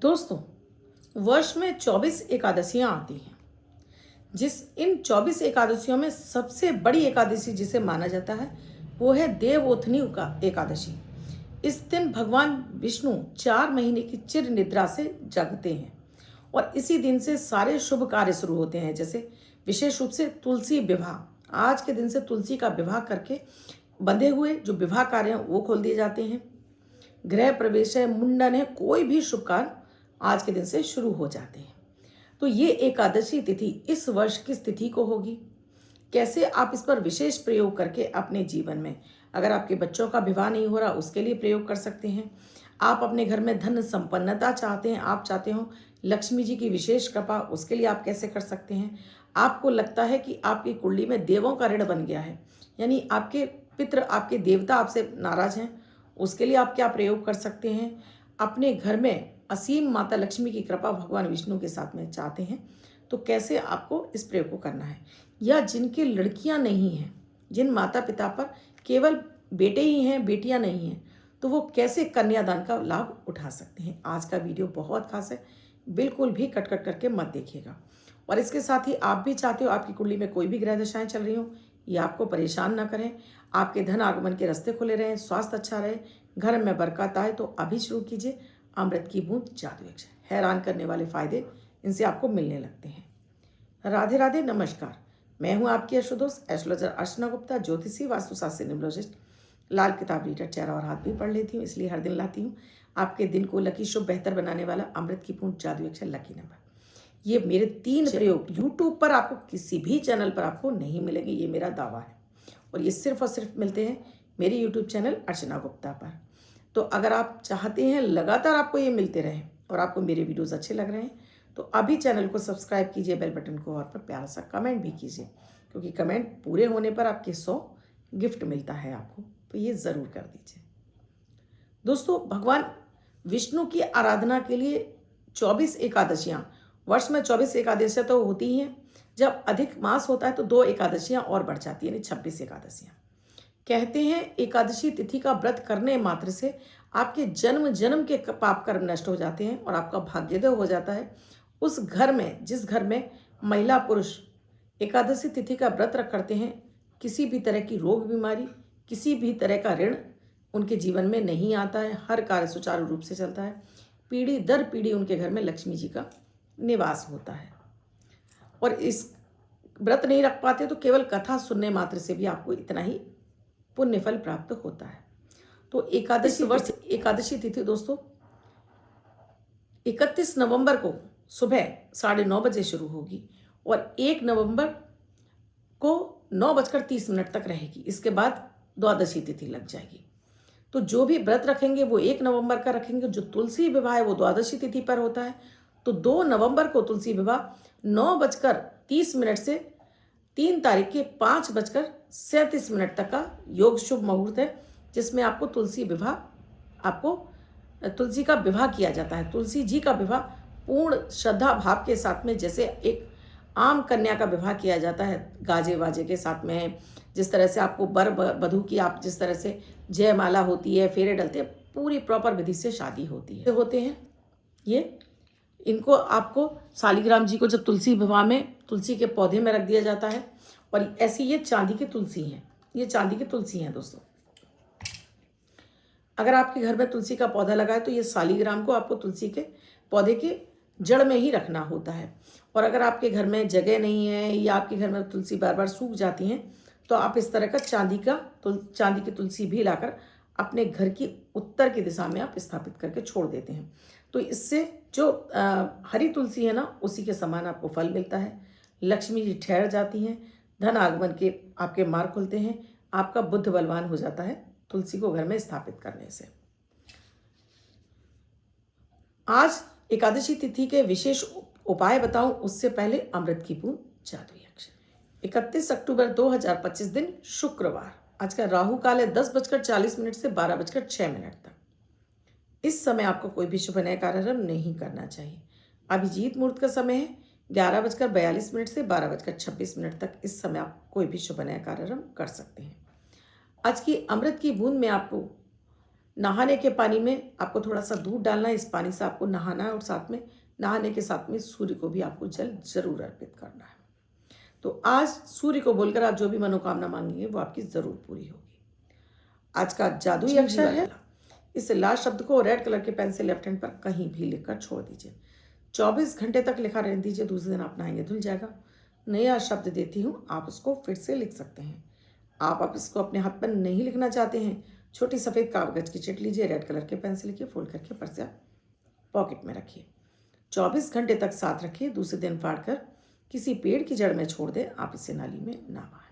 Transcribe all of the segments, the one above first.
दोस्तों, वर्ष में 24 एकादशियां आती हैं। इन 24 एकादशियों में सबसे बड़ी एकादशी जिसे माना जाता है वो है देवउठनी का एकादशी। इस दिन भगवान विष्णु 4 महीने की चिर निद्रा से जगते हैं और इसी दिन से सारे शुभ कार्य शुरू होते हैं। जैसे विशेष रूप से तुलसी विवाह, आज के दिन से तुलसी का विवाह करके बंधे हुए जो विवाह कार्य हैं वो खोल दिए जाते हैं। गृह प्रवेश है, मुंडन है, कोई भी शुभ कार्य आज के दिन से शुरू हो जाते हैं। तो ये एकादशी तिथि इस वर्ष किस तिथि को होगी, कैसे आप इस पर विशेष प्रयोग करके अपने जीवन में, अगर आपके बच्चों का विवाह नहीं हो रहा उसके लिए प्रयोग कर सकते हैं। आप अपने घर में धन संपन्नता चाहते हैं, आप चाहते हो लक्ष्मी जी की विशेष कृपा, उसके लिए आप कैसे कर सकते हैं। आपको लगता है कि आपकी कुंडली में देवों का ऋण बन गया है, यानी आपके पितृ, आपके देवता आपसे नाराज हैं, उसके लिए आप क्या प्रयोग कर सकते हैं। अपने घर में असीम माता लक्ष्मी की कृपा भगवान विष्णु के साथ में चाहते हैं तो कैसे आपको इस प्रयोग को करना है। या जिनके लड़कियां नहीं हैं, जिन माता पिता पर केवल बेटे ही हैं, बेटियां नहीं हैं, तो वो कैसे कन्यादान का लाभ उठा सकते हैं। आज का वीडियो बहुत खास है, बिल्कुल भी कट कट करके मत देखिएगा। और इसके साथ ही आप भी चाहते हो आपकी कुंडली में कोई भी ग्रह दशाएं चल रही हो, ये आपको परेशान ना करें, आपके धन आगमन के रास्ते खुले रहें, स्वास्थ्य अच्छा रहे, घर में बरकत आए, तो अभी शुरू कीजिए अमृत की बूंद जादू यक्षण। हैरान करने वाले फायदे इनसे आपको मिलने लगते हैं। राधे राधे, नमस्कार। मैं हूं आपकी एस्ट्रोदोस्त एस्ट्रोलॉजर अर्चना गुप्ता, ज्योतिषी, वास्तुशास्त्री, न्यूमरोलॉजिस्ट। लाल किताब रीडर, चेहरा और हाथ भी पढ़ लेती हूँ, इसलिए हर दिन लाती हूँ आपके दिन को लकी, शुभ, बेहतर बनाने वाला अमृत की बूंद जादू यक्षण लकी नंबर। ये मेरे 3 प्रयोग यूट्यूब पर आपको किसी भी चैनल पर आपको नहीं मिलेंगे, ये मेरा दावा है। और ये सिर्फ और सिर्फ मिलते हैं मेरे यूट्यूब चैनल अर्चना गुप्ता पर। तो अगर आप चाहते हैं लगातार आपको ये मिलते रहें और आपको मेरे वीडियोस अच्छे लग रहे हैं तो अभी चैनल को सब्सक्राइब कीजिए, बेल बटन को और पर प्यारा सा कमेंट भी कीजिए, क्योंकि कमेंट पूरे होने पर आपके 100 गिफ्ट मिलता है आपको, तो ये ज़रूर कर दीजिए। दोस्तों, भगवान विष्णु की आराधना के लिए 24 एकादशियाँ, वर्ष में 24 एकादशियाँ तो होती हैं। जब अधिक मास होता है तो 2 एकादशियाँ और बढ़ जाती हैं, यानी 26 एकादशियाँ। कहते हैं एकादशी तिथि का व्रत करने मात्र से आपके जन्म जन्म के पाप कर्म नष्ट हो जाते हैं और आपका भाग्योदय हो जाता है। उस घर में, जिस घर में महिला पुरुष एकादशी तिथि का व्रत रख करते हैं, किसी भी तरह की रोग बीमारी, किसी भी तरह का ऋण उनके जीवन में नहीं आता है। हर कार्य सुचारू रूप से चलता है। पीढ़ी दर पीढ़ी उनके घर में लक्ष्मी जी का निवास होता है। और इस व्रत नहीं रख पाते तो केवल कथा सुनने मात्र से भी आपको इतना ही पुण्य फल प्राप्त होता है। तो एकादशी तिथि दोस्तों 31 नवंबर को सुबह 9:30 बजे शुरू होगी और 1 नवंबर को 9:30 तक रहेगी। इसके बाद द्वादशी तिथि लग जाएगी। तो जो भी व्रत रखेंगे वो 1 नवंबर का रखेंगे। जो तुलसी विवाह है वो द्वादशी तिथि पर होता है। तो 2 नवंबर को तुलसी विवाह 9:30 से 3 तारीख के 5:37 तक का योग शुभ मुहूर्त है, जिसमें आपको तुलसी का विवाह किया जाता है। तुलसी जी का विवाह पूर्ण श्रद्धा भाव के साथ में, जैसे एक आम कन्या का विवाह किया जाता है गाजे वाजे के साथ में, जिस तरह से आपको वर वधू की आप जिस तरह से जयमाला होती है, फेरे डलते हैं, पूरी प्रॉपर विधि से शादी होते हैं। ये इनको आपको शालिग्राम जी को जब तुलसी विवाह में तुलसी के पौधे में रख दिया जाता है। और ऐसी ये चांदी की तुलसी हैं, ये चांदी की तुलसी हैं दोस्तों। अगर आपके घर में तुलसी का पौधा लगा है तो ये शालिग्राम को आपको तुलसी के पौधे के जड़ में ही रखना होता है। और अगर आपके घर में जगह नहीं है या आपके घर में तुलसी बार बार सूख जाती हैं तो आप इस तरह का चांदी की तुलसी भी लाकर अपने घर की उत्तर की दिशा में आप स्थापित करके छोड़ देते हैं। तो इससे जो हरी तुलसी है ना, उसी के समान आपको फल मिलता है। लक्ष्मी जी ठहर जाती हैं, धन आगमन के आपके मार्ग खुलते हैं, आपका बुद्ध बलवान हो जाता है तुलसी को घर में स्थापित करने से। आज एकादशी तिथि के विशेष उपाय बताऊं उससे पहले अमृत की बूंद जादू यक्षण। 31 अक्टूबर 2025 दिन शुक्रवार। आज का राहु काल है 10:40 से 12:06 तक। इस समय आपको कोई भी शुभ नया कार्यक्रम नहीं करना चाहिए। अभिजीत मुहूर्त का समय है 11:42 से 12:26 तक। इस समय आप कोई भी शुभ नया कार्यक्रम कर सकते हैं। आज की अमृत की बूंद में आपको नहाने के पानी में आपको थोड़ा सा दूध डालना है, इस पानी से आपको नहाना है और साथ में नहाने के साथ में सूर्य को भी आपको जल जरूर अर्पित करना है। तो आज सूर्य को बोलकर आप जो भी मनोकामना मांगेंगे वो आपकी जरूर पूरी होगी। आज का जादुई अक्षर है ला। इस ला शब्द को रेड कलर के पेन से लेफ्ट हैंड पर कहीं भी लिखकर छोड़ दीजिए। 24 घंटे तक लिखा रहने दीजिए, दूसरे दिन आप नहाएंगे धुल जाएगा। नया शब्द देती हूँ, आप उसको फिर से लिख सकते हैं। आप इसको अपने हाथ पर नहीं लिखना चाहते हैं, छोटी सफ़ेद कागज की चिट लीजिए, रेड कलर के पेन से लिखिए, फोल्ड करके पर्स या पॉकेट में रखिए। 24 घंटे तक साथ रखिए, दूसरे दिन फाड़ कर किसी पेड़ की जड़ में छोड़ दें, आप इसे नाली में ना बहाएं।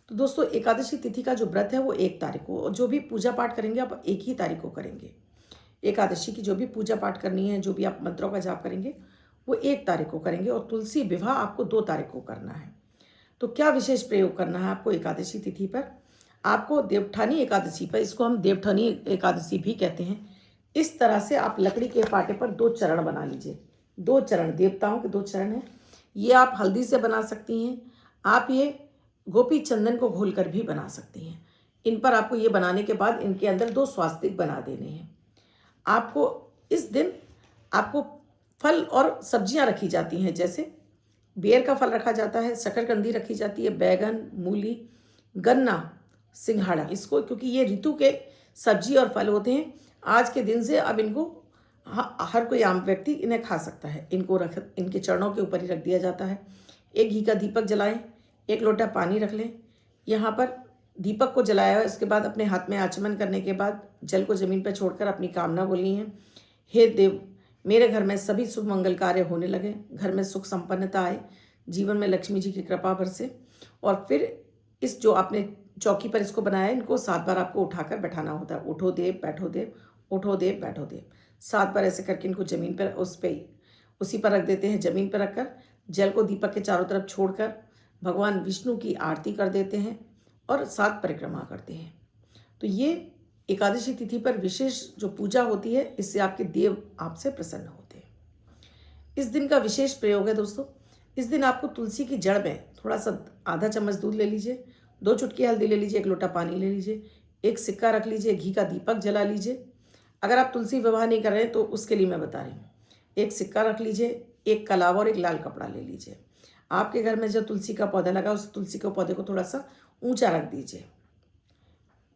तो दोस्तों, एकादशी तिथि का जो व्रत है वो 1 तारीख को, और जो भी पूजा पाठ करेंगे आप 1 ही तारीख को करेंगे। एकादशी की जो भी पूजा पाठ करनी है, जो भी आप मंत्रों का जाप करेंगे वो 1 तारीख को करेंगे, और तुलसी विवाह आपको 2 तारीख को करना है। तो क्या विशेष प्रयोग करना है आपको एकादशी तिथि पर? आपको देवठानी एकादशी पर, इसको हम देवठानी एकादशी भी कहते हैं, इस तरह से आप लकड़ी के पाटे पर 2 चरण बना लीजिए। 2 चरण, देवताओं के 2 चरण हैं। ये आप हल्दी से बना सकती हैं, आप ये गोपी चंदन को घोलकर भी बना सकती हैं। इन पर आपको ये बनाने के बाद इनके अंदर 2 स्वास्तिक बना देने हैं। आपको इस दिन आपको फल और सब्जियां रखी जाती हैं, जैसे बेर का फल रखा जाता है, शकरकंदी रखी जाती है, बैगन, मूली, गन्ना, सिंघाड़ा, इसको क्योंकि ये ऋतु के सब्जी और फल होते हैं। आज के दिन से अब इनको हर कोई आम व्यक्ति इन्हें खा सकता है। इनको इनके चरणों के ऊपर ही रख दिया जाता है। एक घी का दीपक जलाएं, 1 लोटा पानी रख लें। यहाँ पर दीपक को जलाया है, इसके बाद अपने हाथ में आचमन करने के बाद जल को जमीन पर छोड़कर अपनी कामना बोलनी है। हे देव, मेरे घर में सभी शुभ मंगल कार्य होने लगे, घर में सुख संपन्नता आए, जीवन में लक्ष्मी जी की कृपा बरसे। और फिर इस जो आपने चौकी पर इसको बनाया है, इनको 7 बार आपको उठाकर बैठाना होता है। उठो देव, बैठो देव, उठो देव, बैठो देव, 7 बार ऐसे करके इनको जमीन पर उसी पर रख देते हैं। जमीन पर रखकर जल को दीपक के चारों तरफ छोड़कर भगवान विष्णु की आरती कर देते हैं और 7 परिक्रमा करते हैं। तो ये एकादशी तिथि पर विशेष जो पूजा होती है, इससे आपके देव आपसे प्रसन्न होते हैं। इस दिन का विशेष प्रयोग है दोस्तों, इस दिन आपको तुलसी की जड़ में थोड़ा सा आधा चम्मच दूध ले लीजिए, 2 चुटकी हल्दी ले लीजिए, 1 लोटा पानी ले लीजिए, 1 सिक्का रख लीजिए, घी का दीपक जला लीजिए। अगर आप तुलसी विवाह नहीं कर रहे हैं तो उसके लिए मैं बता रही हूँ, 1 सिक्का रख लीजिए, 1 कलावा और 1 लाल कपड़ा ले लीजिए। आपके घर में जो तुलसी का पौधा लगा उस तुलसी के पौधे को थोड़ा सा ऊंचा रख दीजिए।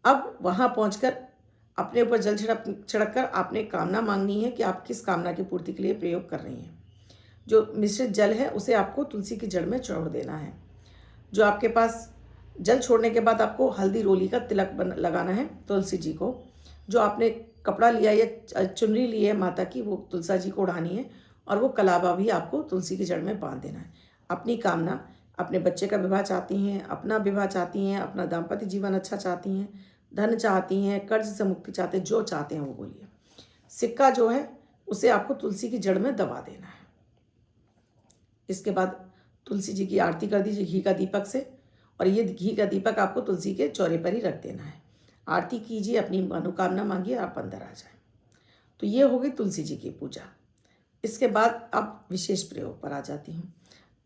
अब वहाँ पहुंचकर अपने ऊपर जल छिड़क कर आपने कामना मांगनी है कि आप किस कामना की पूर्ति के लिए प्रयोग कर रही हैं। जो मिश्रित जल है उसे आपको तुलसी की जड़ में छोड़ देना है। जो आपके पास जल छोड़ने के बाद आपको हल्दी रोली का तिलक लगाना है तुलसी जी को। जो आपने कपड़ा लिया या चुनरी ली है माता की, वो तुलसा जी को ओढ़ानी है, और वो कलावा भी आपको तुलसी की जड़ में बांध देना है। अपनी कामना, अपने बच्चे का विवाह चाहती हैं, अपना विवाह चाहती हैं, अपना दाम्पत्य जीवन अच्छा चाहती हैं, धन चाहती हैं, कर्ज से मुक्ति चाहते हैं, जो चाहते हैं वो बोलिए। सिक्का जो है उसे आपको तुलसी की जड़ में दबा देना है। इसके बाद तुलसी जी की आरती कर दीजिए घी का दीपक से, और ये घी का दीपक आपको तुलसी के चौरे पर ही रख देना है। आरती कीजिए, अपनी मनोकामना मांगिए, आप अंदर आ जाएं। तो ये हो गई तुलसी जी की पूजा। इसके बाद अब विशेष प्रयोग पर आ जाती हूँ।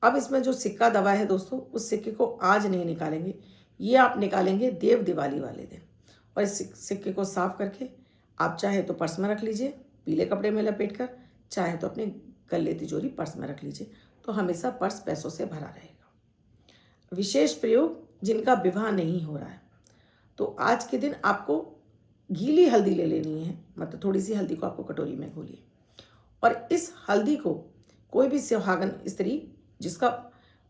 अब इसमें जो सिक्का दबा है दोस्तों, उस सिक्के को आज नहीं निकालेंगे, ये आप निकालेंगे देव दिवाली वाले दिन। और इस सिक्के को साफ करके आप चाहे तो पर्स में रख लीजिए, पीले कपड़े में लपेट कर, चाहे तो अपने गले तिजोरी पर्स में रख लीजिए, तो हमेशा पर्स पैसों से भरा रहेगा। विशेष प्रयोग जिनका विवाह नहीं हो रहा है, तो आज के दिन आपको गीली हल्दी ले लेनी है, मतलब थोड़ी सी हल्दी को आपको कटोरी में घोलिए, और इस हल्दी को कोई भी सुहागन स्त्री जिसका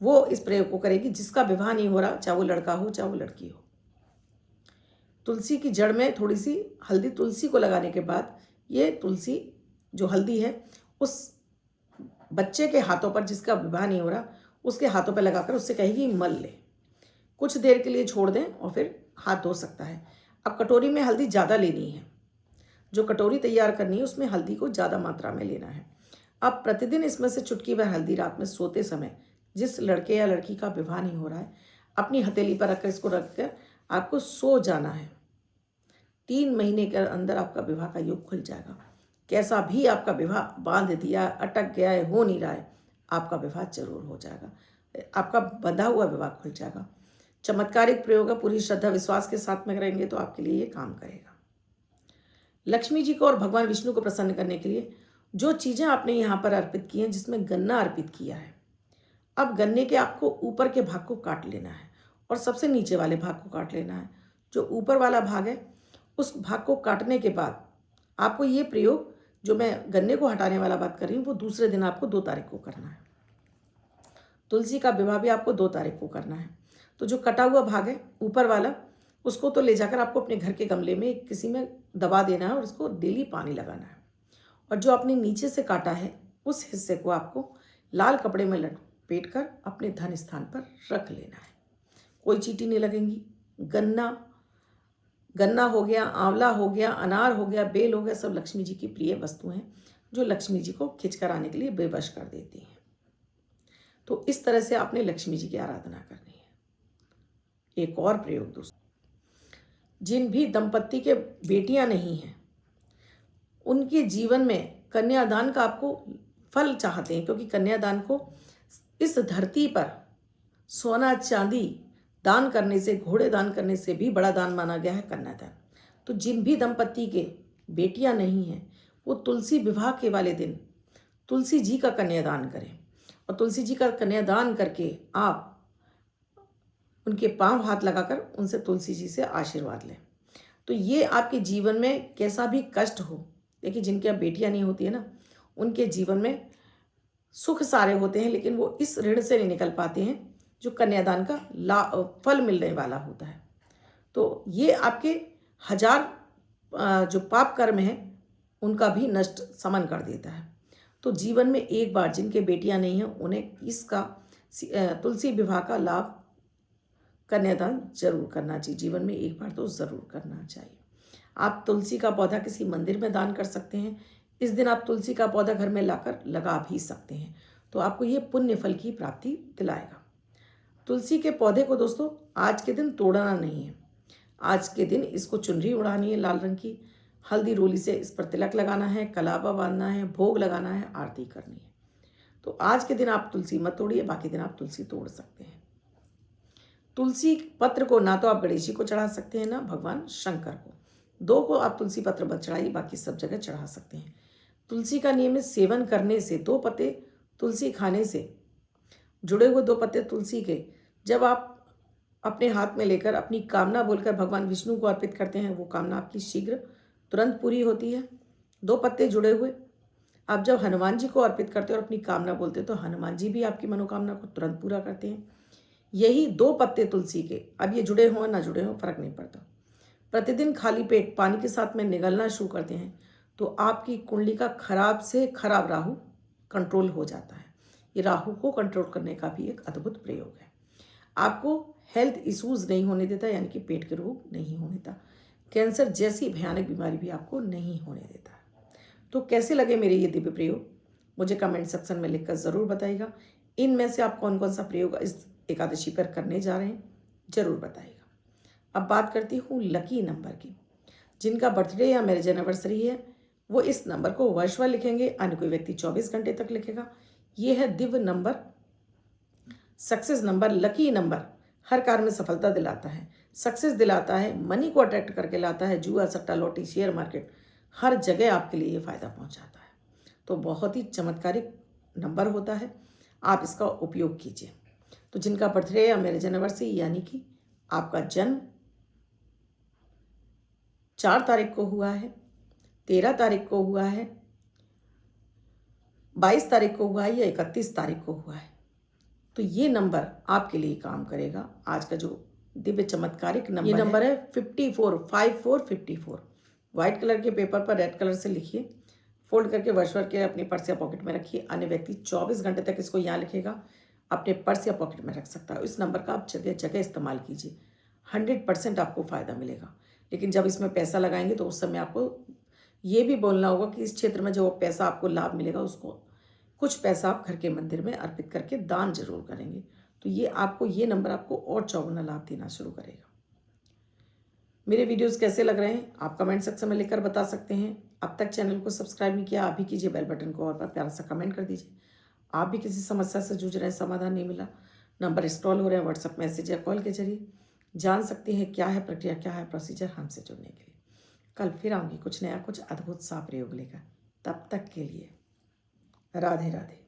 वो इस प्रयोग को करेगी, जिसका विवाह नहीं हो रहा, चाहे वो लड़का हो चाहे वो लड़की हो। तुलसी की जड़ में थोड़ी सी हल्दी तुलसी को लगाने के बाद ये तुलसी जो हल्दी है उस बच्चे के हाथों पर, जिसका विवाह नहीं हो रहा, उसके हाथों पर लगाकर उससे कहेगी मल ले। कुछ देर के लिए छोड़ दें और फिर हाथ धो सकता है। अब कटोरी में हल्दी ज़्यादा लेनी है, जो कटोरी तैयार करनी है उसमें हल्दी को ज़्यादा मात्रा में लेना है। अब प्रतिदिन इसमें से चुटकी भर हल्दी रात में सोते समय, जिस लड़के या लड़की का विवाह नहीं हो रहा है, अपनी हथेली पर रखकर इसको रखकर आपको सो जाना है। 3 महीने के अंदर आपका विवाह का योग खुल जाएगा। कैसा भी आपका विवाह बांध दिया, अटक गया है, हो नहीं रहा है, आपका विवाह जरूर हो जाएगा, आपका बंधा हुआ विवाह खुल जाएगा। चमत्कारिक प्रयोग है, पूरी श्रद्धा विश्वास के साथ में करेंगे तो आपके लिए ये काम करेगा। लक्ष्मी जी को और भगवान विष्णु को प्रसन्न करने के लिए जो चीज़ें आपने यहाँ पर अर्पित की हैं, जिसमें गन्ना अर्पित किया है, अब गन्ने के आपको ऊपर के भाग को काट लेना है और सबसे नीचे वाले भाग को काट लेना है। जो ऊपर वाला भाग है उस भाग को काटने के बाद आपको ये प्रयोग, जो मैं गन्ने को हटाने वाला बात कर रही हूँ, वो दूसरे दिन आपको 2 तारीख को करना है। तुलसी का विवाह भी आपको 2 तारीख को करना है। तो जो कटा हुआ भाग है ऊपर वाला, उसको तो ले जाकर आपको अपने घर के गमले में किसी में दबा देना है और उसको डेली पानी लगाना है। और जो आपने नीचे से काटा है उस हिस्से को आपको लाल कपड़े में लपेट कर अपने धन स्थान पर रख लेना है। कोई चींटी नहीं लगेंगी। गन्ना हो गया, आंवला हो गया, अनार हो गया, बेल हो गया, सब लक्ष्मी जी की प्रिय वस्तु हैं जो लक्ष्मी जी को खिंच कर आने के लिए बेबस कर देती हैं। तो इस तरह से आपने लक्ष्मी जी की आराधना करनी है। एक और प्रयोग दोस्तों, जिन भी दंपत्ति के बेटियां नहीं हैं, उनके जीवन में कन्यादान का आपको फल चाहते हैं, क्योंकि कन्यादान को इस धरती पर सोना चांदी दान करने से, घोड़े दान करने से भी बड़ा दान माना गया है कन्यादान। तो जिन भी दंपत्ति के बेटियां नहीं हैं, वो तुलसी विवाह के वाले दिन तुलसी जी का कन्यादान करें और तुलसी जी का कन्यादान करके आप उनके पांव हाथ लगाकर उनसे तुलसी जी से आशीर्वाद लें। तो ये आपके जीवन में कैसा भी कष्ट हो, देखिए जिनकी अब बेटियां नहीं होती है ना, उनके जीवन में सुख सारे होते हैं, लेकिन वो इस ऋण से नहीं निकल पाते हैं जो कन्यादान का फल मिलने वाला होता है। तो ये आपके 1000 जो पाप कर्म हैं उनका भी नष्ट समन कर देता है। तो जीवन में एक बार जिनके बेटियां नहीं हैं, उन्हें इसका तुलसी विवाह का लाभ, कन्यादान जरूर करना चाहिए। जीवन में एक बार तो ज़रूर करना चाहिए। आप तुलसी का पौधा किसी मंदिर में दान कर सकते हैं। इस दिन आप तुलसी का पौधा घर में लाकर लगा भी सकते हैं, तो आपको ये पुण्य फल की प्राप्ति दिलाएगा। तुलसी के पौधे को दोस्तों आज के दिन तोड़ना नहीं है। आज के दिन इसको चुनरी उड़ानी है लाल रंग की, हल्दी रोली से इस पर तिलक लगाना है, कलावा बांधना है, भोग लगाना है, आरती करनी है। तो आज के दिन आप तुलसी मत तोड़िए, बाकी दिन आप तुलसी तोड़ सकते हैं। तुलसी पत्र को ना तो आप गणेश जी को चढ़ा सकते हैं, ना भगवान शंकर को। 2 को आप तुलसी पत्र मत चढ़ाइए, बाकी सब जगह चढ़ा सकते हैं। तुलसी का नियमित सेवन करने से, 2 पत्ते तुलसी खाने से, जुड़े हुए 2 पत्ते तुलसी के जब आप अपने हाथ में लेकर अपनी कामना बोलकर भगवान विष्णु को अर्पित करते हैं, वो कामना आपकी शीघ्र तुरंत पूरी होती है। 2 पत्ते जुड़े हुए आप जब हनुमान जी को अर्पित करते हो और अपनी कामना बोलते हो, तो हनुमान जी भी आपकी मनोकामना को तुरंत पूरा करते हैं। यही 2 पत्ते तुलसी के, अब ये जुड़े हों ना जुड़े हों फर्क नहीं पड़ता, प्रतिदिन खाली पेट पानी के साथ में निगलना शुरू करते हैं, तो आपकी कुंडली का खराब से खराब राहु कंट्रोल हो जाता है। ये राहु को कंट्रोल करने का भी एक अद्भुत प्रयोग है। आपको हेल्थ इश्यूज नहीं होने देता, यानी कि पेट के रोग नहीं होने देता, कैंसर जैसी भयानक बीमारी भी आपको नहीं होने देता। तो कैसे लगे मेरे ये दिव्य प्रयोग, मुझे कमेंट सेक्शन में लिखकर ज़रूर बताइएगा। इनमें से आप कौन कौन सा प्रयोग इस एकादशी पर करने जा रहे हैं, ज़रूर बताइएगा। अब बात करती हूँ लकी नंबर की। जिनका बर्थडे या मैरिज एनिवर्सरी है वो इस नंबर को वर्षभर लिखेंगे, अन्य कोई व्यक्ति 24 घंटे तक लिखेगा। ये है दिव्य number, success number, lucky number. हर कार्य में सफलता दिलाता है, सक्सेस दिलाता है, मनी को अट्रैक्ट करके लाता है। जुआ, सट्टा, लॉटरी, शेयर मार्केट, हर जगह आपके लिए ये फ़ायदा पहुंचाता है। तो बहुत ही चमत्कारिक नंबर होता है, आप इसका उपयोग कीजिए। तो जिनका बर्थडे या मैरिज एनिवर्सरी, यानी कि आपका जन्म 4 तारीख को हुआ है, 13 तारीख को हुआ है, 22 तारीख को हुआ है या 31 तारीख को हुआ है, तो ये नंबर आपके लिए काम करेगा। आज का जो दिव्य चमत्कारिक नंबर, ये नंबर है 545454। व्हाइट कलर के पेपर पर रेड कलर से लिखिए, फोल्ड करके वर्षभर के अपने पर्स या पॉकेट में रखिए। अन्य व्यक्ति 24 घंटे तक इसको यहाँ लिखेगा, अपने पर्स या पॉकेट में रख सकता है। इस नंबर का आप जगह जगह इस्तेमाल कीजिए, 100% आपको फ़ायदा मिलेगा। लेकिन जब इसमें पैसा लगाएंगे तो उस समय आपको ये भी बोलना होगा कि इस क्षेत्र में जो पैसा आपको लाभ मिलेगा, उसको कुछ पैसा आप घर के मंदिर में अर्पित करके दान जरूर करेंगे। तो ये नंबर आपको और चौगुना लाभ देना शुरू करेगा। मेरे वीडियोस कैसे लग रहे हैं आप कमेंट सेक्शन में लिखकर बता सकते हैं। अब तक चैनल को सब्सक्राइब नहीं किया, अभी कीजिए, बेल बटन को और पर प्यारा सा कमेंट कर दीजिए। आप भी किसी समस्या से जूझ रहे हैं, समाधान नहीं मिला, नंबर स्क्रॉल हो रहे हैं, व्हाट्सएप मैसेज या कॉल के जरिए जान सकते हैं क्या है प्रक्रिया, क्या है प्रोसीजर हमसे जुड़ने के लिए। कल फिर आऊँगी कुछ नया कुछ अद्भुत सा प्रयोग लेकर। तब तक के लिए राधे राधे।